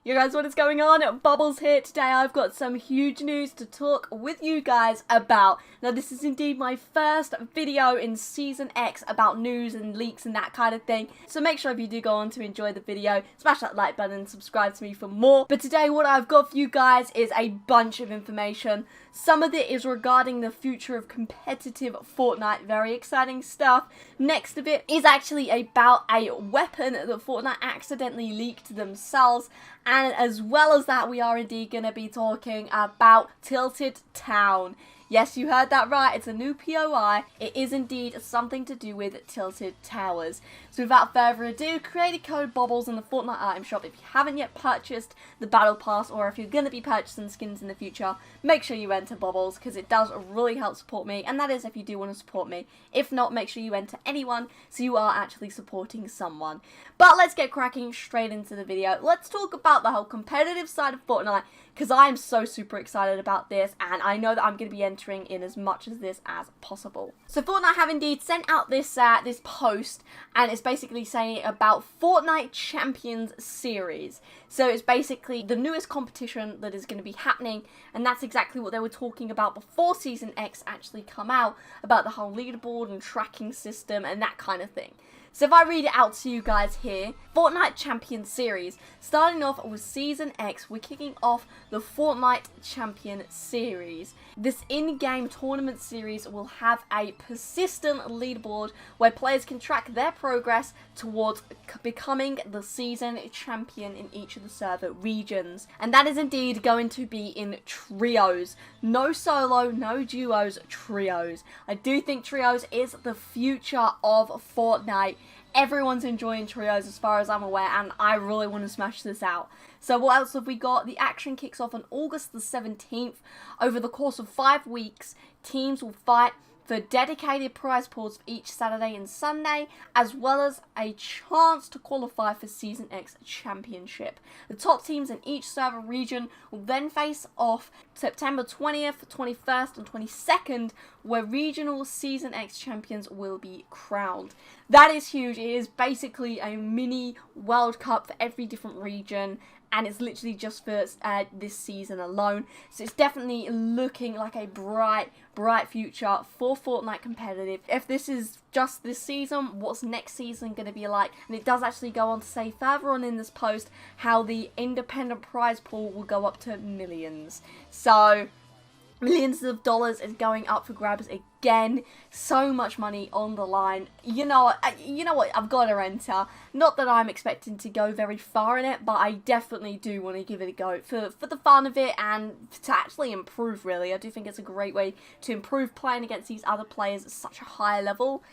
You guys, what is going on? Bobblez here. Today I've got some huge news to talk with you guys about. Now this is indeed my first video in Season X about news and leaks and that kind of thing. So make sure if you do go on to enjoy the video, smash that like button and subscribe to me for more. But today what I've got for you guys is a bunch of information. Some of it is regarding the future of competitive Fortnite, very exciting stuff. Next of it is actually about a weapon that Fortnite accidentally leaked themselves. And as well as that, we are indeed going to be talking about Tilted Town. Yes, you heard that right, it's a new POI. It is indeed something to do with Tilted Towers. So without further ado, Creator Code Bobblez in the Fortnite item shop. If you haven't yet purchased the Battle Pass, or if you're going to be purchasing skins in the future, make sure you enter Bobblez, because it does really help support me, and that is if you do want to support me. If not, make sure you enter anyone, so you are actually supporting someone. But let's get cracking straight into the video. Let's talk about the whole competitive side of Fortnite, because I am so super excited about this, and I know that I'm going to be entering in as much of this as possible. So Fortnite have indeed sent out this this post, and it's basically saying about Fortnite Champions Series. So it's basically the newest competition that is going to be happening, and that's exactly what they were talking about before Season X actually come out, about the whole leaderboard and tracking system and that kind of thing. So if I read it out to you guys here, Fortnite Champion Series. Starting off with Season X, we're kicking off the Fortnite Champion Series. This in-game tournament series will have a persistent leaderboard where players can track their progress towards becoming the season champion in each of the server regions. And that is indeed going to be in trios. No solo, no duos, trios. I do think trios is the future of Fortnite. Everyone's enjoying trios as far as I'm aware, and I really want to smash this out. So what else have we got? The action kicks off on August the 17th. Over the course of 5 weeks, teams will fight for dedicated prize pools for each Saturday and Sunday, as well as a chance to qualify for Season X Championship. The top teams in each server region will then face off September 20th, 21st and 22nd, where regional Season X champions will be crowned. That is huge. It is basically a mini World Cup for every different region, and it's literally just for this season alone. So it's definitely looking like a bright future for Fortnite competitive. If this is just this season, what's next season going to be like? And it does actually go on to say further on in this post how the independent prize pool will go up to millions. So millions of dollars is going up for grabs again. So much money on the line. You know what? I've got to enter. Not that I'm expecting to go very far in it, but I definitely do want to give it a go for the fun of it and to actually improve, really. I do think it's a great way to improve playing against these other players at such a high level.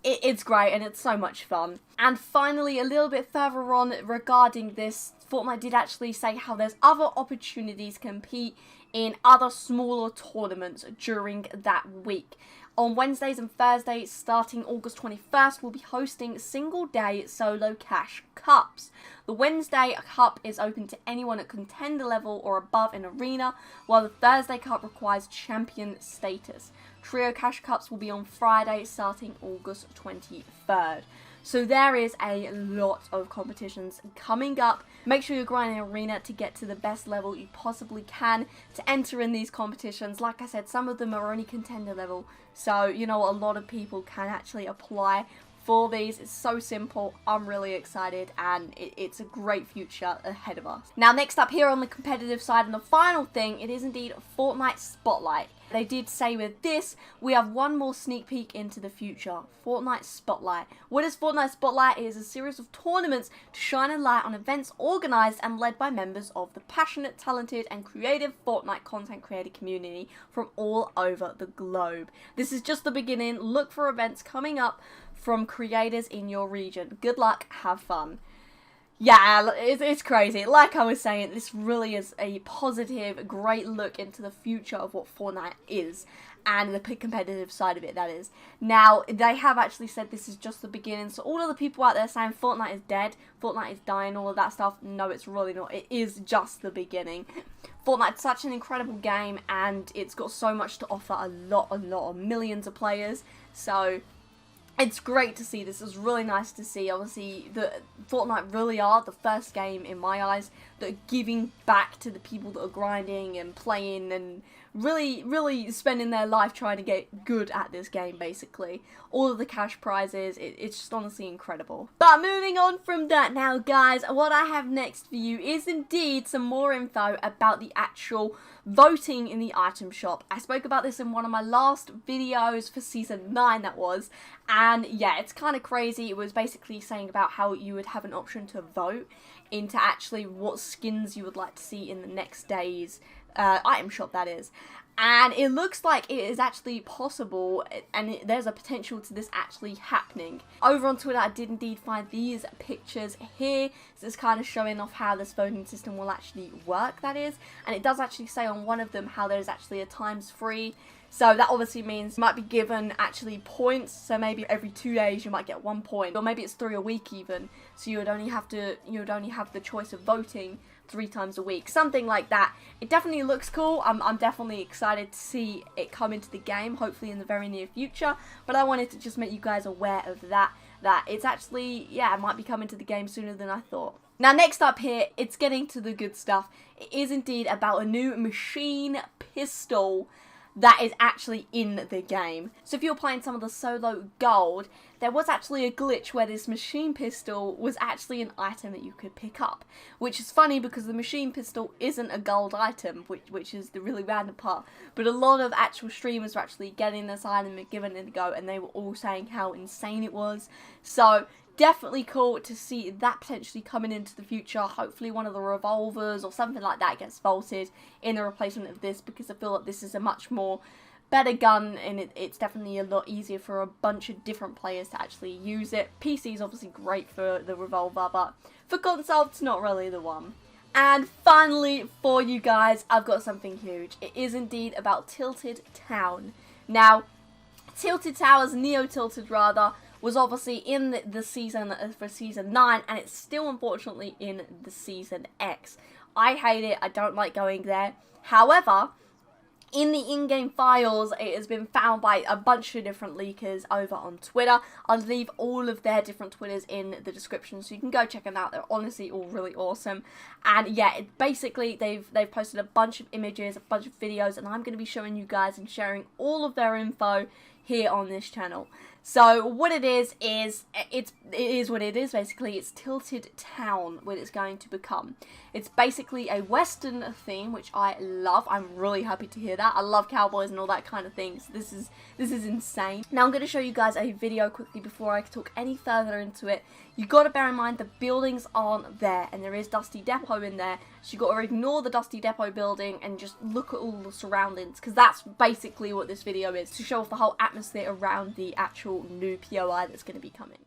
It's great and it's so much fun. And finally, a little bit further on regarding this, Fortnite did actually say how there's other opportunities to compete in other smaller tournaments during that week. On Wednesdays and Thursdays, starting August 21st, we'll be hosting single-day solo cash cups. The Wednesday cup is open to anyone at contender level or above in arena, while the Thursday cup requires champion status. Trio cash cups will be on Friday, starting August 23rd. So there is a lot of competitions coming up. Make sure you're grinding arena to get to the best level you possibly can to enter in these competitions. Like I said, some of them are only contender level, so you know a lot of people can actually apply for these. It's so simple. I'm really excited, and it's a great future ahead of us. Now next up here on the competitive side, and the final thing, it is indeed Fortnite Spotlight. They did say with this, we have one more sneak peek into the future. Fortnite Spotlight. What is Fortnite Spotlight? It is a series of tournaments to shine a light on events organised and led by members of the passionate, talented and creative Fortnite content creator community from all over the globe. This is just the beginning. Look for events coming up from creators in your region. Good luck, have fun. Yeah, it's crazy. Like I was saying, this really is a positive, great look into the future of what Fortnite is, and the competitive side of it, that is. Now, they have actually said this is just the beginning, so all of the people out there saying Fortnite is dead, Fortnite is dying, all of that stuff, no, it's really not. It is just the beginning. Fortnite's such an incredible game, and it's got so much to offer a lot of millions of players, so It's great to see. This is really nice to see. Obviously, Fortnite really are the first game, in my eyes, that are giving back to the people that are grinding and playing and really spending their life trying to get good at this game, basically. All of the cash prizes, it's just honestly incredible. But moving on from that now, guys, what I have next for you is indeed some more info about the actual voting in the item shop. I spoke about this in one of my last videos for Season 9, that was, and yeah, it's kind of crazy. It was basically saying about how you would have an option to vote into actually what skins you would like to see in the next day's item shop, that is. And it looks like it is actually possible, and there's a potential to this actually happening. Over on Twitter, I did indeed find these pictures here. So it's kind of showing off how this voting system will actually work, that is. And it does actually say on one of them how there's actually a ×3. So that obviously means you might be given actually points. So maybe every 2 days you might get 1 point, or maybe it's 3 a week even. So you would only have the choice of voting 3 times a week, something like that. It definitely looks cool. I'm definitely excited to see it come into the game, hopefully in the very near future. But I wanted to just make you guys aware of that it's actually, yeah, it might be coming to the game sooner than I thought. Now, next up here, it's getting to the good stuff. It is indeed about a new machine pistol that is actually in the game. So if you're playing some of the solo gold, there was actually a glitch where this machine pistol was actually an item that you could pick up, which is funny because the machine pistol isn't a gold item, which is the really random part. But a lot of actual streamers were actually getting this item and giving it a go, and they were all saying how insane it was. So definitely cool to see that potentially coming into the future. Hopefully one of the revolvers or something like that gets vaulted in a replacement of this, because I feel like this is a much more better gun, and it's definitely a lot easier for a bunch of different players to actually use it. PC is obviously great for the revolver, but for console it's not really the one. And finally for you guys, I've got something huge. It is indeed about Tilted Town. Now, Tilted Towers, Neo Tilted rather, was obviously in the season for Season 9, and it's still unfortunately in the Season X. I hate it. I don't like going there. However, in the in-game files, it has been found by a bunch of different leakers over on Twitter. I'll leave all of their different Twitters in the description, so you can go check them out. They're honestly all really awesome. And yeah, basically they've posted a bunch of images, a bunch of videos, and I'm going to be showing you guys and sharing all of their info here on this channel. So what it is it is what it is. Basically, it's Tilted Town, what it's going to become. It's basically a Western theme, which I love. I'm really happy to hear that. I love cowboys and all that kind of things. This is insane. Now I'm going to show you guys a video quickly before I talk any further into it. You got to bear in mind the buildings aren't there, and there is Dusty Depot in there. So you got to ignore the Dusty Depot building and just look at all the surroundings, because that's basically what this video is, to show off the whole atmosphere around the actual new POI that's going to be coming.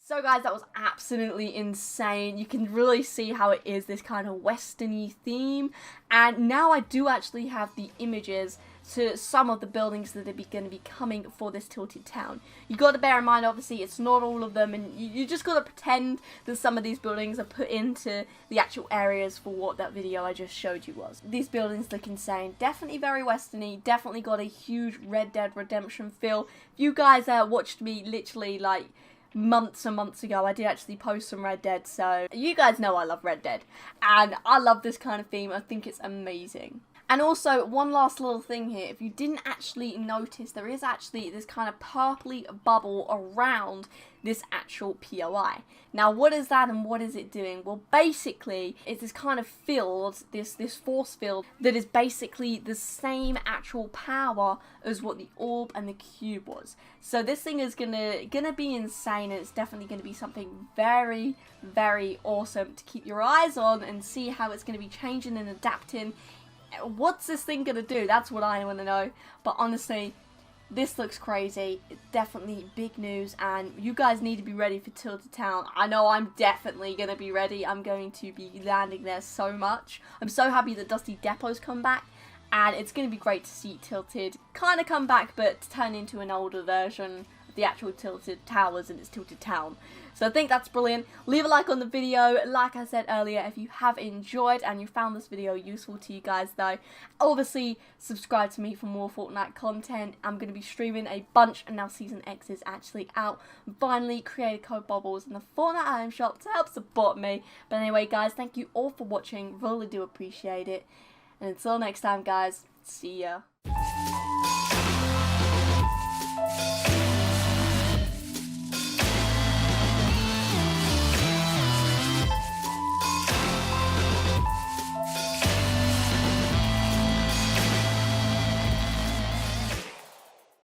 So guys, that was absolutely insane. You can really see how it is this kind of western-y theme. And now I do actually have the images to some of the buildings that are going to be coming for this Tilted Town. You got to bear in mind, obviously, it's not all of them, and you just got to pretend that some of these buildings are put into the actual areas for what that video I just showed you was. These buildings look insane. Definitely very western-y. Definitely got a huge Red Dead Redemption feel. If you guys watched me literally like months and months ago, I did actually post some Red Dead, so you guys know I love Red Dead, and I love this kind of theme. I think it's amazing. And also, one last little thing here, if you didn't actually notice, there is actually this kind of purpley bubble around this actual POI. Now, what is that and what is it doing? Well, basically, it's this kind of field, this force field, that is basically the same actual power as what the orb and the cube was. So this thing is gonna be insane, and it's definitely gonna be something very, very awesome to keep your eyes on and see how it's gonna be changing and adapting. What's this thing gonna do? That's what I want to know. But honestly, this looks crazy. It's definitely big news, and you guys need to be ready for Tilted Town. I know I'm definitely gonna be ready. I'm going to be landing there so much. I'm so happy that Dusty Depot's come back, and it's gonna be great to see Tilted kind of come back, but turn into an older version of the actual Tilted Towers and its Tilted Town. So I think that's brilliant. Leave a like on the video, like I said earlier, if you have enjoyed and you found this video useful to you guys though. Obviously, subscribe to me for more Fortnite content. I'm going to be streaming a bunch, and now Season X is actually out. Finally, Creator Code Bobblez in the Fortnite item shop to help support me. But anyway guys, thank you all for watching, really do appreciate it. And until next time guys, see ya.